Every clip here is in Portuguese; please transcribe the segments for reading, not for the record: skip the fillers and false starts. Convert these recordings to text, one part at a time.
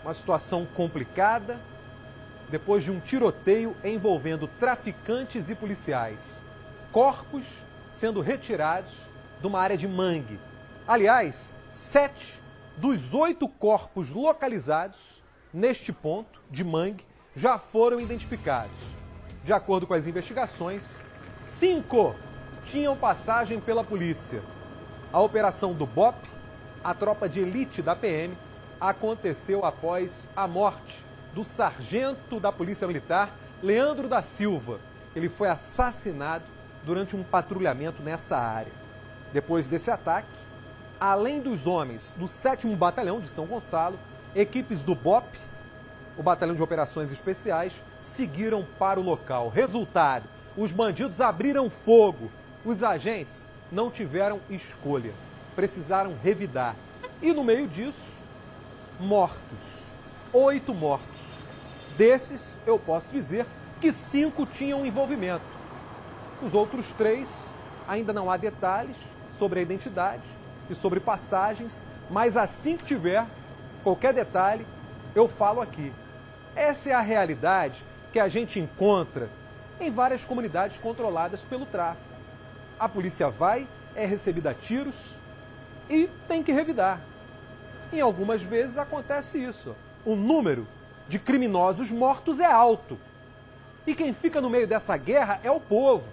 Uma situação complicada depois de um tiroteio envolvendo traficantes e policiais. Corpos sendo retirados de uma área de mangue. Aliás, 7 dos 8 corpos localizados neste ponto de mangue já foram identificados. De acordo com as investigações, 5 tinham passagem pela polícia. A operação do BOP, a tropa de elite da PM, aconteceu após a morte do sargento da Polícia Militar, Leandro da Silva. Ele foi assassinado durante um patrulhamento nessa área. Depois desse ataque, além dos homens do 7º Batalhão de São Gonçalo, equipes do BOP, o Batalhão de Operações Especiais, seguiram para o local. Resultado, os bandidos abriram fogo. Os agentes não tiveram escolha, precisaram revidar. E no meio disso, mortos. 8 mortos. Desses, eu posso dizer que 5 tinham envolvimento. Os outros 3, ainda não há detalhes sobre a identidade e sobre passagens, mas assim que tiver qualquer detalhe, eu falo aqui. Essa é a realidade que a gente encontra em várias comunidades controladas pelo tráfico. A polícia vai, é recebida a tiros e tem que revidar. Em algumas vezes acontece isso. O número de criminosos mortos é alto. E quem fica no meio dessa guerra é o povo.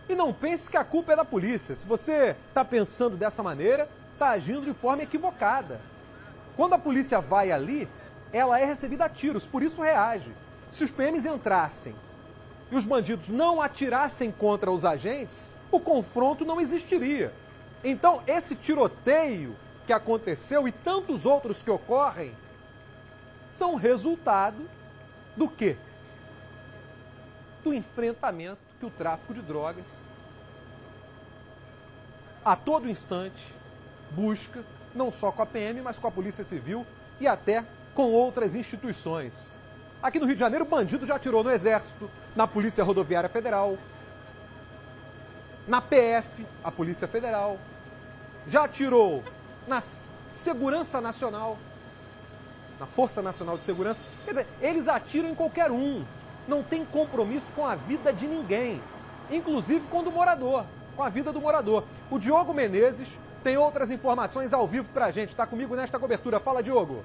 E não pense que a culpa é da polícia. Se você está pensando dessa maneira, está agindo de forma equivocada. Quando a polícia vai ali, ela é recebida a tiros, por isso reage. Se os PMs entrassem e os bandidos não atirassem contra os agentes, o confronto não existiria. Então, esse tiroteio que aconteceu e tantos outros que ocorrem são resultado do quê? Do enfrentamento que o tráfico de drogas, a todo instante, busca, não só com a PM, mas com a Polícia Civil e até com outras instituições. Aqui no Rio de Janeiro, o bandido já atirou no Exército, na Polícia Rodoviária Federal, na PF, a Polícia Federal, já atirou na Segurança Nacional, na Força Nacional de Segurança. Quer dizer, eles atiram em qualquer um. Não tem compromisso com a vida de ninguém, inclusive com o do morador, com a vida do morador. O Diogo Menezes tem outras informações ao vivo pra gente. Está comigo nesta cobertura. Fala, Diogo.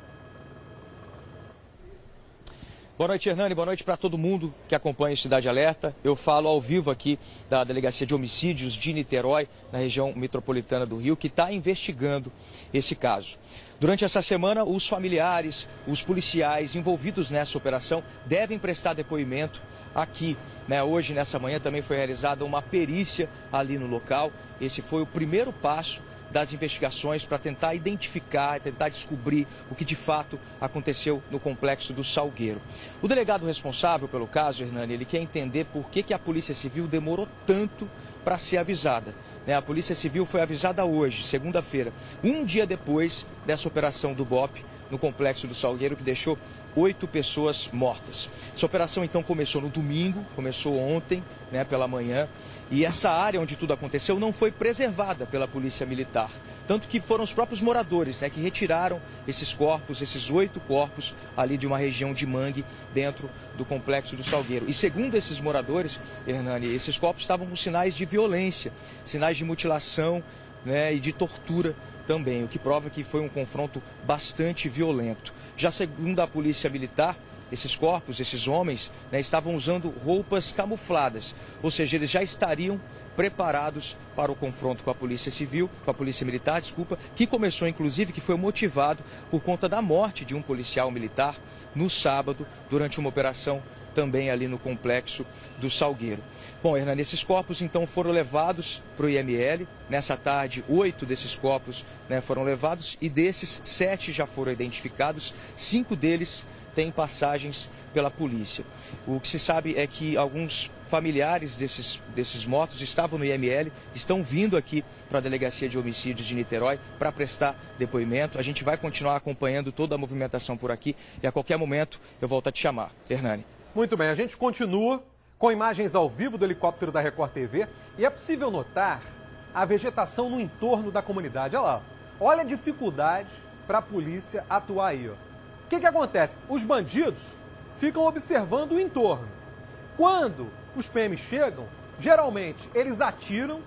Boa noite, Hernani. Boa noite para todo mundo que acompanha o Cidade Alerta. Eu falo ao vivo aqui da Delegacia de Homicídios de Niterói, na região metropolitana do Rio, que está investigando esse caso. Durante essa semana, os familiares, os policiais envolvidos nessa operação devem prestar depoimento aqui. Hoje, nessa manhã, também foi realizada uma perícia ali no local. Esse foi o primeiro passo das investigações para tentar identificar, tentar descobrir o que de fato aconteceu no complexo do Salgueiro. O delegado responsável pelo caso, Hernani, ele quer entender por que a Polícia Civil demorou tanto para ser avisada. A Polícia Civil foi avisada hoje, segunda-feira, um dia depois dessa operação do BOP no complexo do Salgueiro, que deixou 8 pessoas mortas. Essa operação então começou no domingo, começou ontem, pela manhã, e essa área onde tudo aconteceu não foi preservada pela Polícia Militar. Tanto que foram os próprios moradores que retiraram esses corpos, esses 8 corpos ali de uma região de mangue dentro do complexo do Salgueiro. E segundo esses moradores, Hernani, esses corpos estavam com sinais de violência, sinais de mutilação e de tortura também, o que prova que foi um confronto bastante violento. Já segundo a Polícia Militar, esses corpos, esses homens, estavam usando roupas camufladas, ou seja, eles já estariam preparados para o confronto com a Polícia Civil, com a Polícia Militar, que começou inclusive, que foi motivado por conta da morte de um policial militar no sábado, durante uma operação também ali no complexo do Salgueiro. Bom, Hernani, esses corpos então foram levados para o IML. Nessa tarde, 8 desses corpos foram levados e desses, 7 já foram identificados, 5 deles têm passagens pela polícia. O que se sabe é que alguns familiares desses mortos estavam no IML, estão vindo aqui para a Delegacia de Homicídios de Niterói para prestar depoimento. A gente vai continuar acompanhando toda a movimentação por aqui e a qualquer momento eu volto a te chamar. Hernani. Muito bem, a gente continua com imagens ao vivo do helicóptero da Record TV e é possível notar a vegetação no entorno da comunidade. Olha lá, olha a dificuldade para a polícia atuar aí. O que acontece? Os bandidos ficam observando o entorno. Quando os PMs chegam, geralmente eles atiram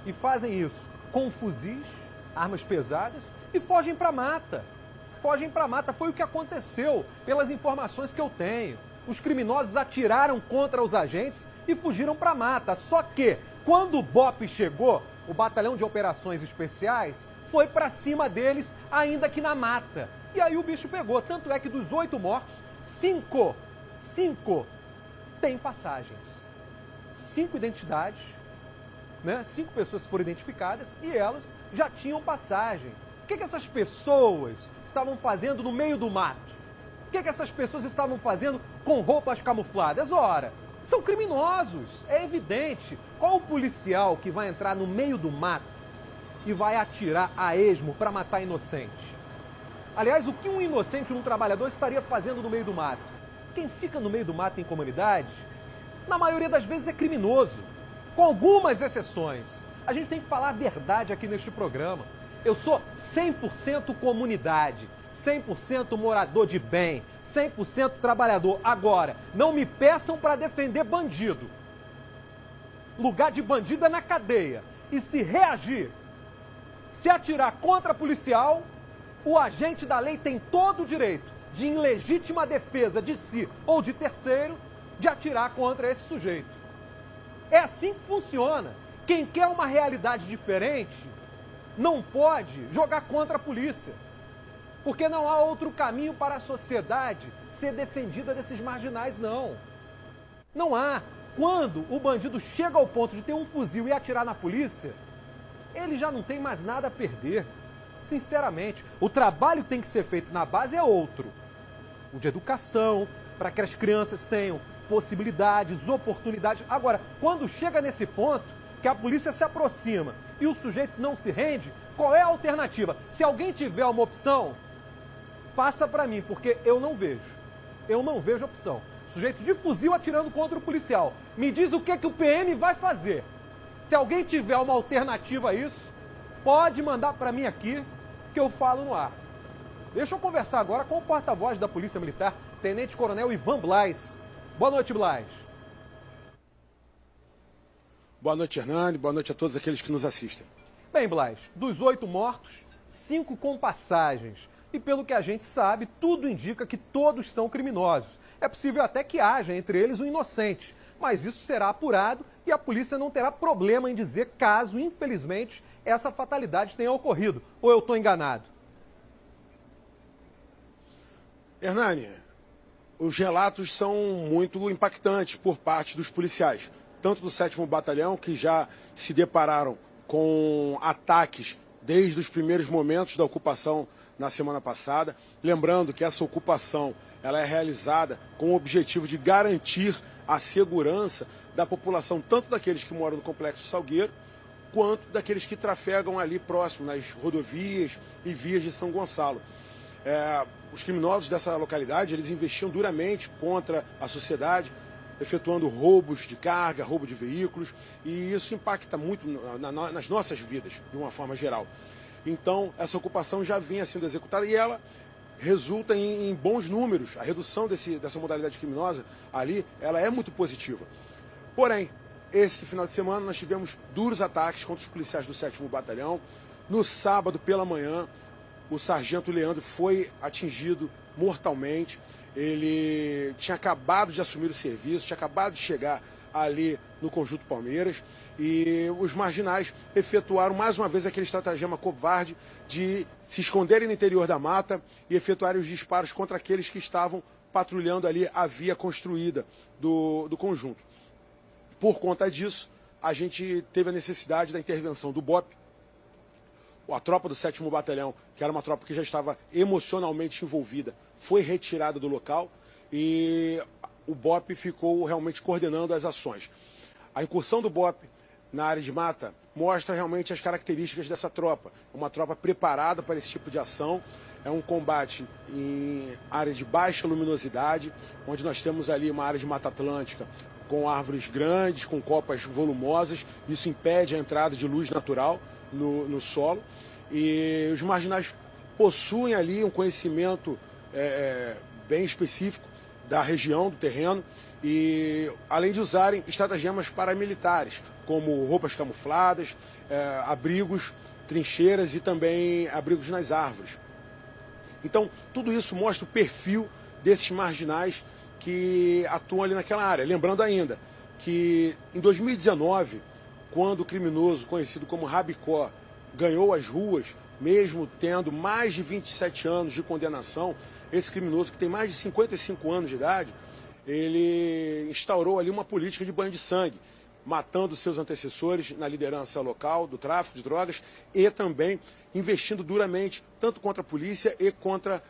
e fazem isso com fuzis, armas pesadas e fogem para a mata. Fogem para a mata. Foi o que aconteceu, pelas informações que eu tenho. Os criminosos atiraram contra os agentes e fugiram para a mata. Só que, quando o BOP chegou, o Batalhão de Operações Especiais foi para cima deles, ainda que na mata. E aí o bicho pegou. Tanto é que dos 8 mortos, 5 têm passagens. 5 identidades, né? 5 pessoas foram identificadas e elas já tinham passagem. O que essas pessoas estavam fazendo no meio do mato? O que essas pessoas estavam fazendo com roupas camufladas? Ora, são criminosos, é evidente. Qual o policial que vai entrar no meio do mato e vai atirar a esmo para matar inocente? Aliás, o que um inocente, um trabalhador, estaria fazendo no meio do mato? Quem fica no meio do mato em comunidade, na maioria das vezes é criminoso, com algumas exceções. A gente tem que falar a verdade aqui neste programa. Eu sou 100% comunidade, 100% morador de bem, 100% trabalhador. Agora, não me peçam para defender bandido. Lugar de bandido é na cadeia. E se reagir, se atirar contra policial, o agente da lei tem todo o direito de, em legítima defesa de si ou de terceiro, de atirar contra esse sujeito. É assim que funciona. Quem quer uma realidade diferente não pode jogar contra a polícia. Porque não há outro caminho para a sociedade ser defendida desses marginais, não. Não há. Quando o bandido chega ao ponto de ter um fuzil e atirar na polícia, ele já não tem mais nada a perder. Sinceramente, o trabalho que tem que ser feito na base é outro. O de educação, para que as crianças tenham possibilidades, oportunidades. Agora, quando chega nesse ponto, que a polícia se aproxima e o sujeito não se rende, qual é a alternativa? Se alguém tiver uma opção, passa para mim, porque eu não vejo. Eu não vejo opção. Sujeito de fuzil atirando contra o policial. Me diz o que o PM vai fazer. Se alguém tiver uma alternativa a isso, pode mandar para mim aqui, que eu falo no ar. Deixa eu conversar agora com o porta-voz da Polícia Militar, Tenente Coronel Ivan Blas. Boa noite, Blas. Boa noite, Hernani. Boa noite a todos aqueles que nos assistem. Bem, Blas, dos 8 mortos, 5 com passagens. E pelo que a gente sabe, tudo indica que todos são criminosos. É possível até que haja entre eles um inocente, mas isso será apurado e a polícia não terá problema em dizer caso, infelizmente, essa fatalidade tenha ocorrido. Ou eu estou enganado? Hernani, os relatos são muito impactantes por parte dos policiais, tanto do 7º Batalhão, que já se depararam com ataques desde os primeiros momentos da ocupação na semana passada. Lembrando que essa ocupação ela é realizada com o objetivo de garantir a segurança da população, tanto daqueles que moram no Complexo Salgueiro, quanto daqueles que trafegam ali próximo, nas rodovias e vias de São Gonçalo. Os criminosos dessa localidade, eles investiam duramente contra a sociedade, efetuando roubos de carga, roubo de veículos, e isso impacta muito nas nossas vidas, de uma forma geral. Então, essa ocupação já vinha sendo executada e ela resulta em bons números. A redução dessa modalidade criminosa ali, ela é muito positiva. Porém, esse final de semana nós tivemos duros ataques contra os policiais do 7º Batalhão. No sábado, pela manhã, o sargento Leandro foi atingido mortalmente. Ele tinha acabado de assumir o serviço, tinha acabado de chegar ali no Conjunto Palmeiras, e os marginais efetuaram mais uma vez aquele estratagema covarde de se esconderem no interior da mata e efetuarem os disparos contra aqueles que estavam patrulhando ali a via construída do conjunto. Por conta disso, a gente teve a necessidade da intervenção do BOP. A tropa do 7º Batalhão, que era uma tropa que já estava emocionalmente envolvida, foi retirada do local e o BOP ficou realmente coordenando as ações. A incursão do BOP na área de mata mostra realmente as características dessa tropa. É uma tropa preparada para esse tipo de ação. É um combate em área de baixa luminosidade, onde nós temos ali uma área de Mata Atlântica com árvores grandes, com copas volumosas. Isso impede a entrada de luz natural no solo. E os marginais possuem ali um conhecimento bem específico da região, do terreno, e além de usarem estratagemas paramilitares, como roupas camufladas, abrigos, trincheiras e também abrigos nas árvores. Então, tudo isso mostra o perfil desses marginais que atuam ali naquela área. Lembrando ainda que em 2019, quando o criminoso conhecido como Rabicó ganhou as ruas, mesmo tendo mais de 27 anos de condenação, esse criminoso que tem mais de 55 anos de idade, ele instaurou ali uma política de banho de sangue, matando seus antecessores na liderança local do tráfico de drogas e também investindo duramente tanto contra a polícia e contra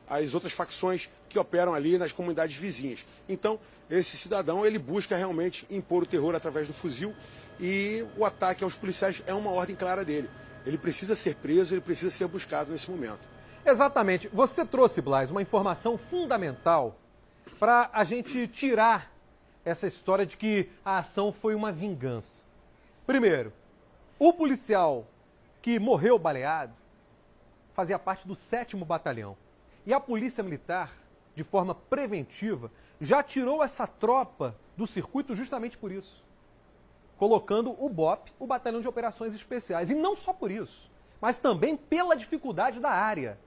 as outras facções que operam ali nas comunidades vizinhas. Então, esse cidadão, ele busca realmente impor o terror através do fuzil e o ataque aos policiais é uma ordem clara dele. Ele precisa ser preso, ele precisa ser buscado nesse momento. Exatamente. Você trouxe, Blas, uma informação fundamental para a gente tirar essa história de que a ação foi uma vingança. Primeiro, o policial que morreu baleado fazia parte do 7º Batalhão. E a Polícia Militar, de forma preventiva, já tirou essa tropa do circuito justamente por isso. Colocando o BOP, o Batalhão de Operações Especiais. E não só por isso, mas também pela dificuldade da área.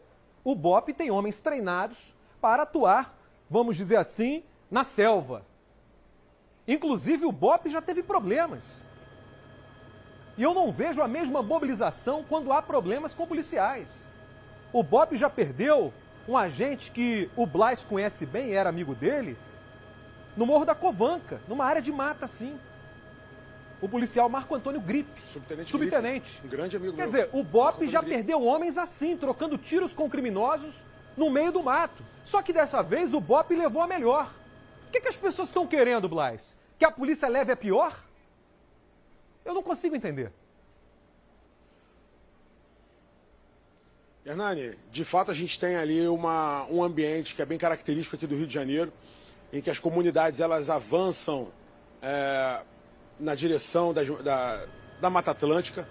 O BOP tem homens treinados para atuar, vamos dizer assim, na selva. Inclusive o BOP já teve problemas. E eu não vejo a mesma mobilização quando há problemas com policiais. O BOP já perdeu um agente que o Blas conhece bem, era amigo dele, no Morro da Covanca, numa área de mata assim. O policial Marco Antônio Gripe. Subtenente. Gripe, um grande amigo Quer meu. dizer, o BOP já perdeu homens assim, trocando tiros com criminosos no meio do mato. Só que dessa vez o BOP levou a melhor. O que as pessoas estão querendo, Blas? Que a polícia leve a pior? Eu não consigo entender. Hernani, de fato a gente tem ali um ambiente que é bem característico aqui do Rio de Janeiro, em que as comunidades elas avançam na direção da Mata Atlântica.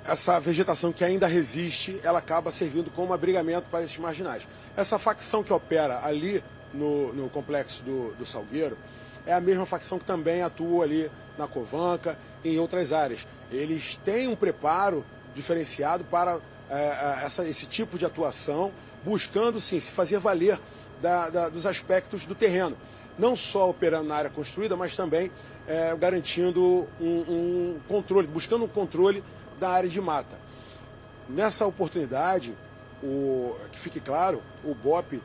Essa vegetação que ainda resiste, ela acaba servindo como abrigamento para esses marginais. Essa facção que opera ali no complexo do Salgueiro é a mesma facção que também atua ali na Covanca e em outras áreas. Eles têm um preparo diferenciado para esse tipo de atuação, buscando sim se fazer valer dos aspectos do terreno. Não só operando na área construída, mas também garantindo um controle, buscando um controle da área de mata. Nessa oportunidade, que fique claro, o BOP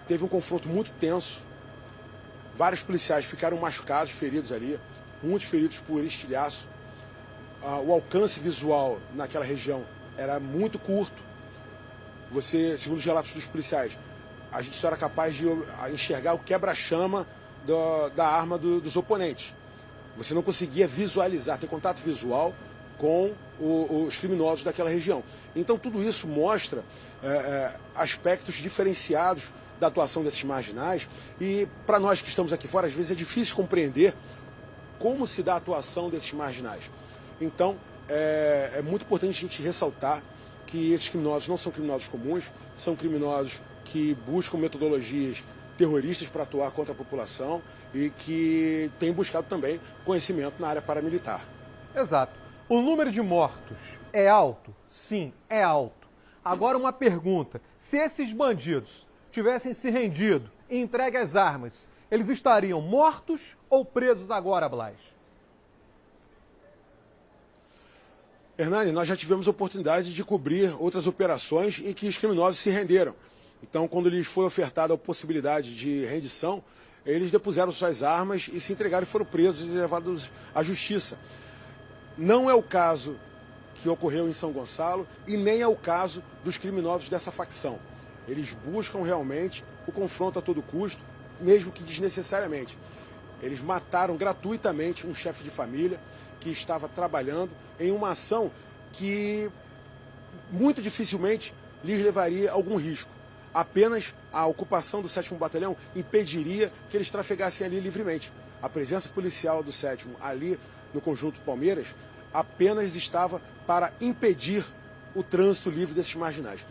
teve um confronto muito tenso. Vários policiais ficaram machucados, feridos ali, muitos feridos por estilhaço. O alcance visual naquela região era muito curto. Você, segundo os relatos dos policiais, a gente só era capaz de enxergar o quebra-chama da arma dos oponentes. Você não conseguia visualizar, ter contato visual com os criminosos daquela região. Então tudo isso mostra aspectos diferenciados da atuação desses marginais e para nós que estamos aqui fora, às vezes é difícil compreender como se dá a atuação desses marginais. Então é muito importante a gente ressaltar que esses criminosos não são criminosos comuns, são criminosos que buscam metodologias terroristas para atuar contra a população e que têm buscado também conhecimento na área paramilitar. Exato. O número de mortos é alto? Sim, é alto. Agora uma pergunta, se esses bandidos tivessem se rendido e entregue as armas, eles estariam mortos ou presos agora, Blas? Hernani, nós já tivemos a oportunidade de cobrir outras operações em que os criminosos se renderam. Então, quando lhes foi ofertada a possibilidade de rendição, eles depuseram suas armas e se entregaram e foram presos e levados à justiça. Não é o caso que ocorreu em São Gonçalo e nem é o caso dos criminosos dessa facção. Eles buscam realmente o confronto a todo custo, mesmo que desnecessariamente. Eles mataram gratuitamente um chefe de família que estava trabalhando em uma ação que muito dificilmente lhes levaria a algum risco. Apenas a ocupação do 7º Batalhão impediria que eles trafegassem ali livremente. A presença policial do 7º ali no Conjunto Palmeiras apenas estava para impedir o trânsito livre desses marginais.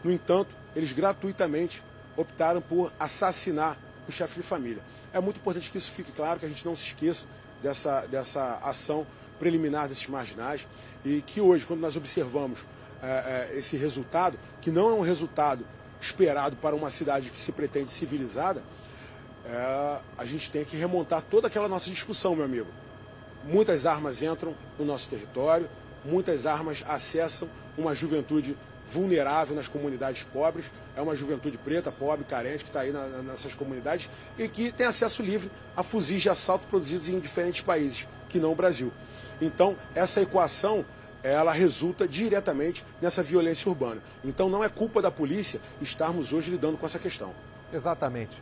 No entanto, eles gratuitamente optaram por assassinar o chefe de família. É muito importante que isso fique claro, que a gente não se esqueça dessa ação preliminar desses marginais e que hoje, quando nós observamos esse resultado, que não é um resultado esperado para uma cidade que se pretende civilizada, a gente tem que remontar toda aquela nossa discussão, meu amigo. Muitas armas entram no nosso território, muitas armas acessam uma juventude vulnerável nas comunidades pobres, é uma juventude preta, pobre, carente, que está aí nessas comunidades e que tem acesso livre a fuzis de assalto produzidos em diferentes países, que não o Brasil. Então, essa equação, ela resulta diretamente nessa violência urbana. Então, não é culpa da polícia estarmos hoje lidando com essa questão. Exatamente.